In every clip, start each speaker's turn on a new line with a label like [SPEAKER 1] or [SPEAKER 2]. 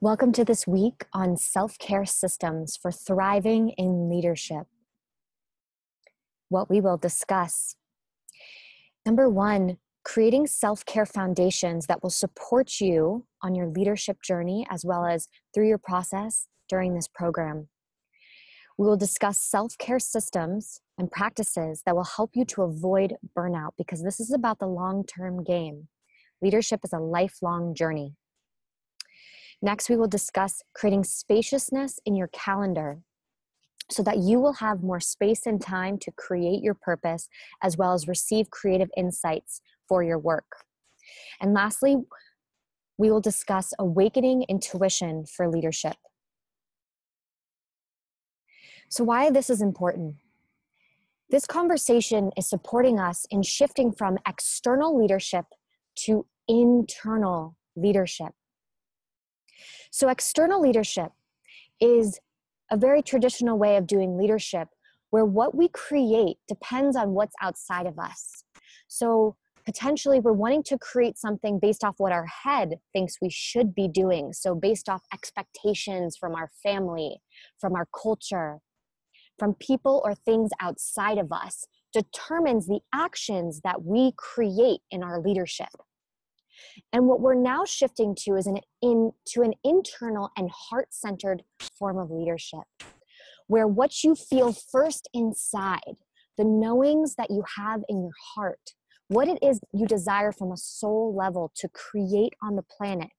[SPEAKER 1] Welcome to this week on self-care systems for thriving in leadership. What we will discuss. Number one, creating self-care foundations that will support you on your leadership journey as well as through your process during this program. We will discuss self-care systems and practices that will help you to avoid burnout because this is about the long-term game. Leadership is a lifelong journey. Next, we will discuss creating spaciousness in your calendar so that you will have more space and time to create your purpose as well as receive creative insights for your work. And lastly, we will discuss awakening intuition for leadership. So why this is important? This conversation is supporting us in shifting from external leadership to internal leadership. So external leadership is a very traditional way of doing leadership where what we create depends on what's outside of us. So potentially we're wanting to create something based off what our head thinks we should be doing. So based off expectations from our family, from our culture, from people or things outside of us determines the actions that we create in our leadership. And what we're now shifting to is an internal and heart-centered form of leadership, where what you feel first inside, the knowings that you have in your heart, what it is you desire from a soul level to create on the planet,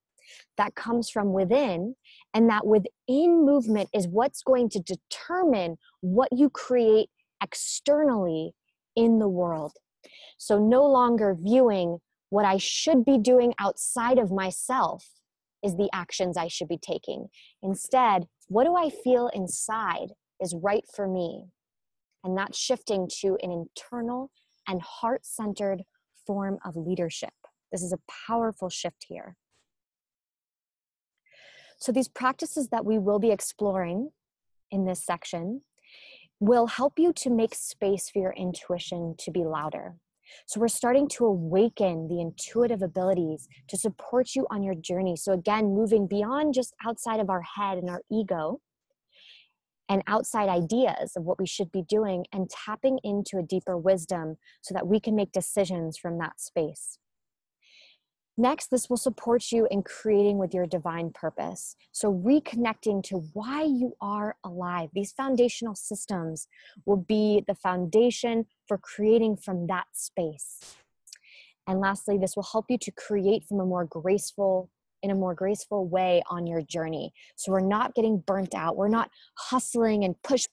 [SPEAKER 1] that comes from within, and that within movement is what's going to determine what you create externally in the world. So no longer viewing what I should be doing outside of myself is the actions I should be taking. Instead, what do I feel inside is right for me? And that's shifting to an internal and heart-centered form of leadership. This is a powerful shift here. So these practices that we will be exploring in this section will help you to make space for your intuition to be louder. So we're starting to awaken the intuitive abilities to support you on your journey. So again, moving beyond just outside of our head and our ego and outside ideas of what we should be doing and tapping into a deeper wisdom so that we can make decisions from that space. Next, this will support you in creating with your divine purpose. So reconnecting to why you are alive. These foundational systems will be the foundation for creating from that space. And lastly, this will help you to create from in a more graceful way on your journey. So we're not getting burnt out. We're not hustling and push,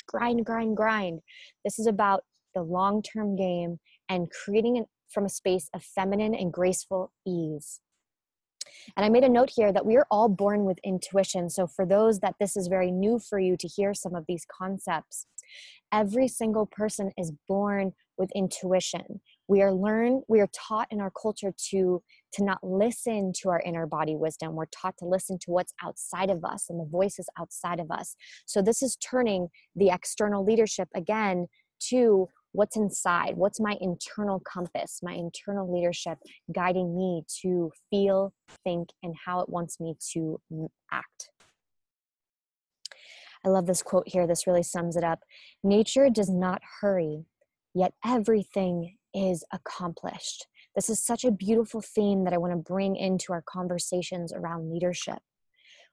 [SPEAKER 1] grind. This is about the long-term game and creating from a space of feminine and graceful ease. And I made a note here that we are all born with intuition. So for those that this is very new for you to hear some of these concepts, every single person is born with intuition. We are taught in our culture to not listen to our inner body wisdom. We're taught to listen to what's outside of us and the voices outside of us. So this is turning the external leadership again to what's inside, what's my internal compass, my internal leadership guiding me to feel, think, and how it wants me to act. I love this quote here. This really sums it up. Nature does not hurry, yet everything is accomplished. This is such a beautiful theme that I want to bring into our conversations around leadership.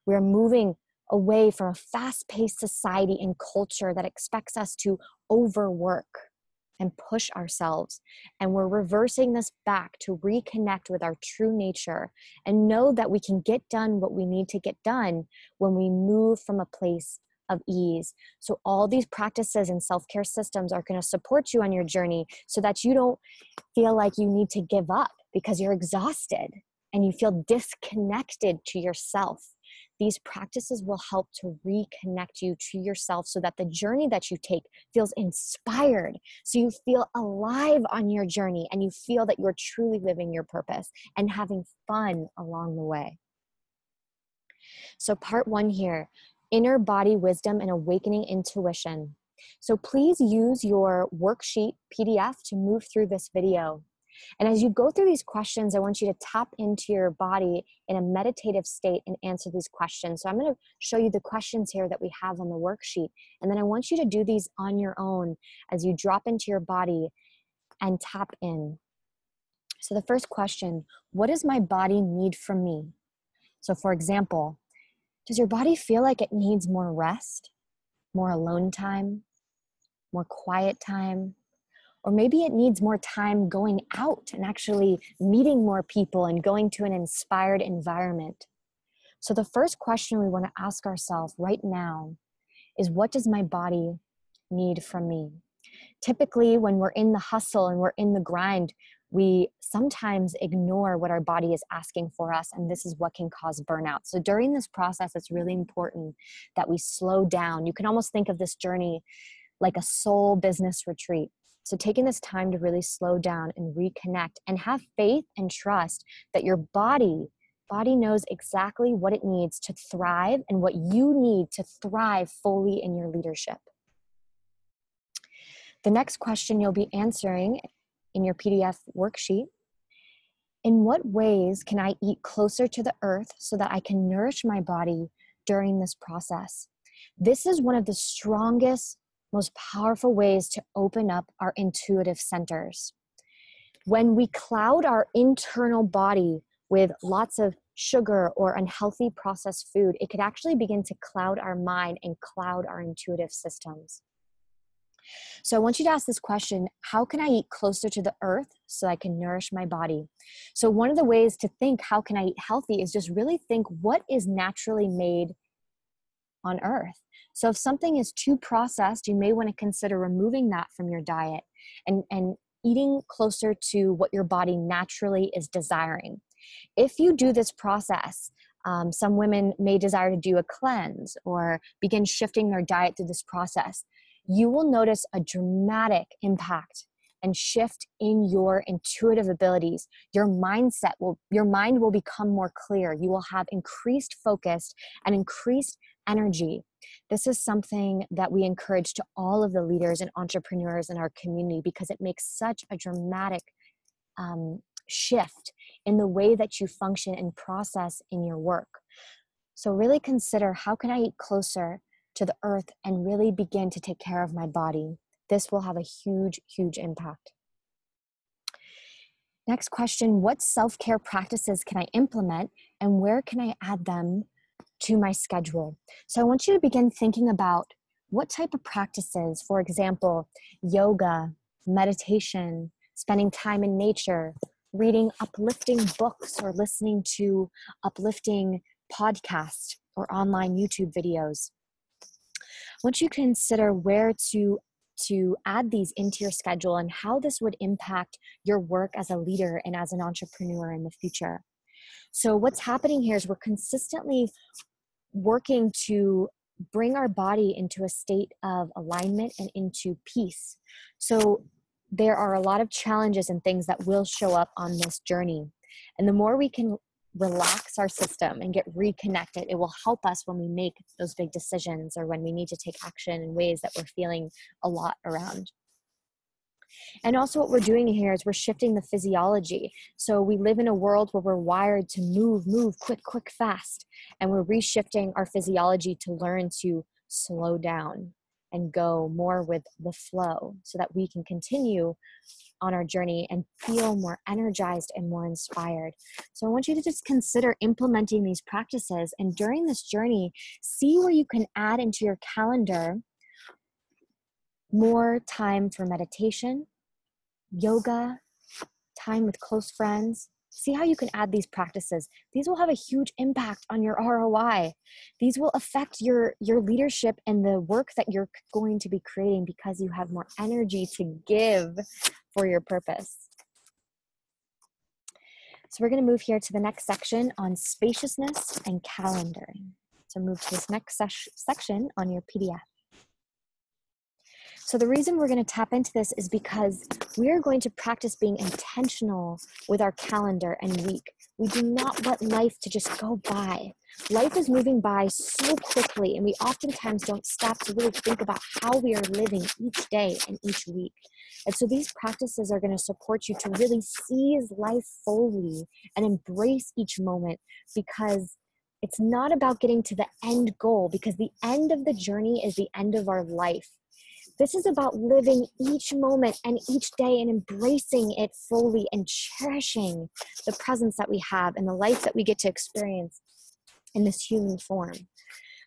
[SPEAKER 1] We're moving away from a fast-paced society and culture that expects us to overwork and push ourselves. And we're reversing this back to reconnect with our true nature and know that we can get done what we need to get done when we move from a place of ease. So all these practices and self-care systems are going to support you on your journey so that you don't feel like you need to give up because you're exhausted and you feel disconnected to yourself. These practices will help to reconnect you to yourself so that the journey that you take feels inspired. So you feel alive on your journey and you feel that you're truly living your purpose and having fun along the way. So part one here, inner body wisdom and awakening intuition. So please use your worksheet PDF to move through this video. And as you go through these questions, I want you to tap into your body in a meditative state and answer these questions. So I'm going to show you the questions here that we have on the worksheet. And then I want you to do these on your own as you drop into your body and tap in. So the first question, what does my body need from me? So for example, does your body feel like it needs more rest, more alone time, more quiet time? Or maybe it needs more time going out and actually meeting more people and going to an inspired environment. So the first question we want to ask ourselves right now is, what does my body need from me? Typically, when we're in the hustle and we're in the grind, we sometimes ignore what our body is asking for us, and this is what can cause burnout. So during this process, it's really important that we slow down. You can almost think of this journey like a soul business retreat. So taking this time to really slow down and reconnect and have faith and trust that your body knows exactly what it needs to thrive and what you need to thrive fully in your leadership. The next question you'll be answering in your PDF worksheet: in what ways can I eat closer to the earth so that I can nourish my body during this process? This is one of the strongest, most powerful ways to open up our intuitive centers. When we cloud our internal body with lots of sugar or unhealthy processed food, it could actually begin to cloud our mind and cloud our intuitive systems. So I want you to ask this question: how can I eat closer to the earth so I can nourish my body? So one of the ways to think, how can I eat healthy, is just really think, what is naturally made on earth? So if something is too processed, you may want to consider removing that from your diet and eating closer to what your body naturally is desiring. If you do this process, some women may desire to do a cleanse or begin shifting their diet through this process. You will notice a dramatic impact and shift in your intuitive abilities. Your mind will become more clear. You will have increased focus and increased energy. This is something that we encourage to all of the leaders and entrepreneurs in our community, because it makes such a dramatic shift in the way that you function and process in your work. So really consider, how can I eat closer to the earth and really begin to take care of my body? This will have a huge, huge impact. Next question: what self-care practices can I implement and where can I add them to my schedule? So I want you to begin thinking about what type of practices, for example, yoga, meditation, spending time in nature, reading uplifting books or listening to uplifting podcasts or online YouTube videos. I want you to consider where to add these into your schedule and how this would impact your work as a leader and as an entrepreneur in the future. So what's happening here is we're consistently working to bring our body into a state of alignment and into peace. So there are a lot of challenges and things that will show up on this journey. And the more we can relax our system and get reconnected, it will help us when we make those big decisions or when we need to take action in ways that we're feeling a lot around. And also what we're doing here is we're shifting the physiology. So we live in a world where we're wired to move, quick, fast. And we're reshifting our physiology to learn to slow down and go more with the flow so that we can continue on our journey and feel more energized and more inspired. So I want you to just consider implementing these practices, and during this journey, see where you can add into your calendar more time for meditation, yoga, time with close friends. See how you can add these practices. These will have a huge impact on your ROI. These will affect your leadership and the work that you're going to be creating, because you have more energy to give for your purpose. So we're going to move here to the next section on spaciousness and calendaring. So move to this next section on your PDF. So the reason we're going to tap into this is because we are going to practice being intentional with our calendar and week. We do not want life to just go by. Life is moving by so quickly, and we oftentimes don't stop to really think about how we are living each day and each week. And so these practices are going to support you to really seize life fully and embrace each moment, because it's not about getting to the end goal, because the end of the journey is the end of our life. This is about living each moment and each day and embracing it fully and cherishing the presence that we have and the life that we get to experience in this human form.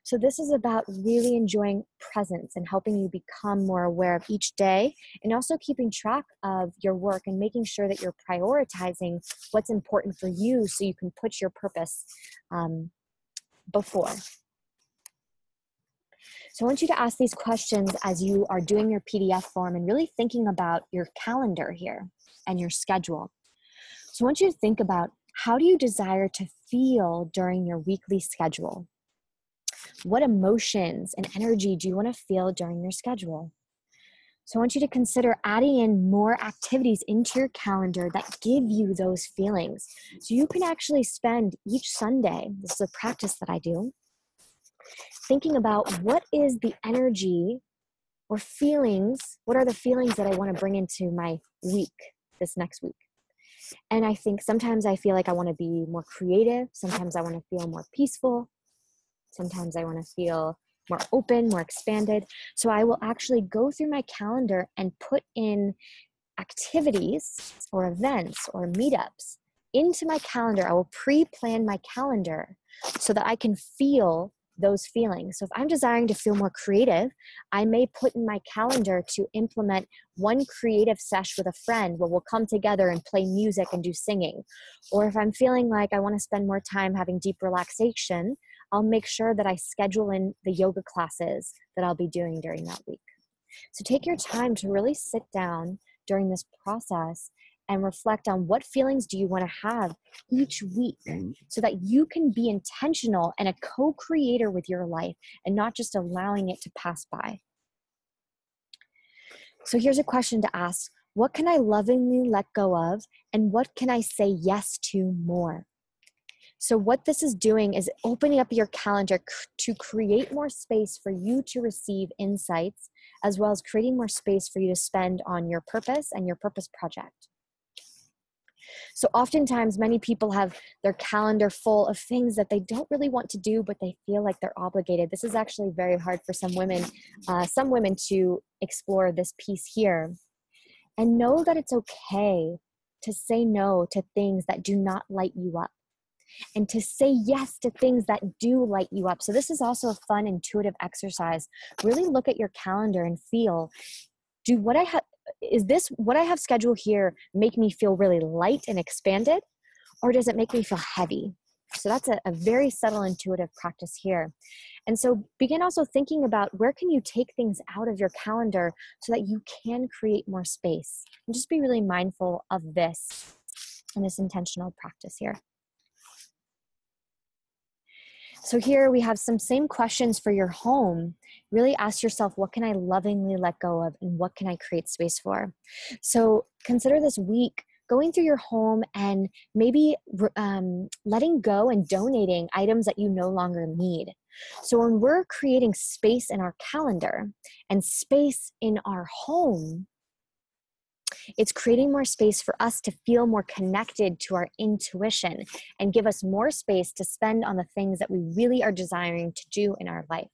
[SPEAKER 1] So this is about really enjoying presence and helping you become more aware of each day, and also keeping track of your work and making sure that you're prioritizing what's important for you so you can put your purpose before. So I want you to ask these questions as you are doing your PDF form and really thinking about your calendar here and your schedule. So I want you to think about, how do you desire to feel during your weekly schedule? What emotions and energy do you want to feel during your schedule? So I want you to consider adding in more activities into your calendar that give you those feelings. So you can actually spend each Sunday, this is a practice that I do, thinking about what is the energy or feelings, what are the feelings that I want to bring into my week, this next week. And I think sometimes I feel like I want to be more creative. Sometimes I want to feel more peaceful. Sometimes I want to feel more open, more expanded. So I will actually go through my calendar and put in activities or events or meetups into my calendar. I will pre-plan my calendar so that I can feel those feelings. So if I'm desiring to feel more creative, I may put in my calendar to implement one creative sesh with a friend where we'll come together and play music and do singing. Or if I'm feeling like I want to spend more time having deep relaxation, I'll make sure that I schedule in the yoga classes that I'll be doing during that week. So take your time to really sit down during this process and reflect on what feelings do you want to have each week, so that you can be intentional and a co-creator with your life and not just allowing it to pass by. So here's a question to ask. What can I lovingly let go of, and what can I say yes to more? So what this is doing is opening up your calendar to create more space for you to receive insights, as well as creating more space for you to spend on your purpose and your purpose project. So oftentimes many people have their calendar full of things that they don't really want to do, but they feel like they're obligated. This is actually very hard for some women to explore this piece here. And know that it's okay to say no to things that do not light you up, and to say yes to things that do light you up. So this is also a fun, intuitive exercise. Really look at your calendar and feel, is this what I have scheduled here make me feel really light and expanded, or does it make me feel heavy? So that's a very subtle, intuitive practice here. And so begin also thinking about, where can you take things out of your calendar so that you can create more space? And just be really mindful of this in this intentional practice here. So here we have some same questions for your home. Really ask yourself, what can I lovingly let go of, and what can I create space for? So consider this week going through your home and maybe letting go and donating items that you no longer need. So when we're creating space in our calendar and space in our home, it's creating more space for us to feel more connected to our intuition and give us more space to spend on the things that we really are desiring to do in our life.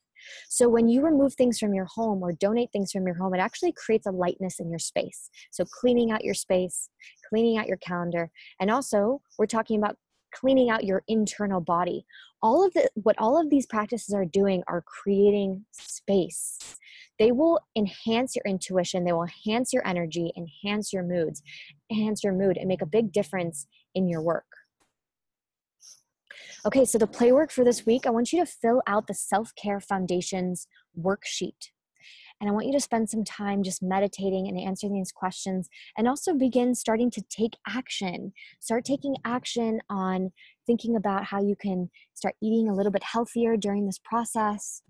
[SPEAKER 1] So when you remove things from your home or donate things from your home, it actually creates a lightness in your space. So cleaning out your space, cleaning out your calendar, and also we're talking about cleaning out your internal body. What all of these practices are doing are creating space. They will enhance your intuition, they will enhance your energy, enhance your mood, and make a big difference in your work. Okay, so the play work for this week, I want you to fill out the Self-Care Foundations worksheet. And I want you to spend some time just meditating and answering these questions, and also begin starting to take action. Start taking action on thinking about how you can start eating a little bit healthier during this process.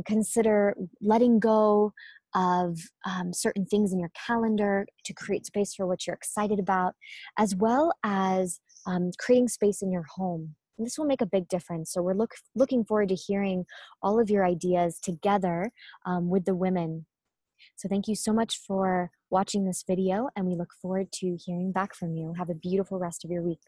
[SPEAKER 1] Consider letting go of certain things in your calendar to create space for what you're excited about, as well as creating space in your home. And this will make a big difference. So we're looking forward to hearing all of your ideas together with the women. So thank you so much for watching this video, and we look forward to hearing back from you. Have a beautiful rest of your week.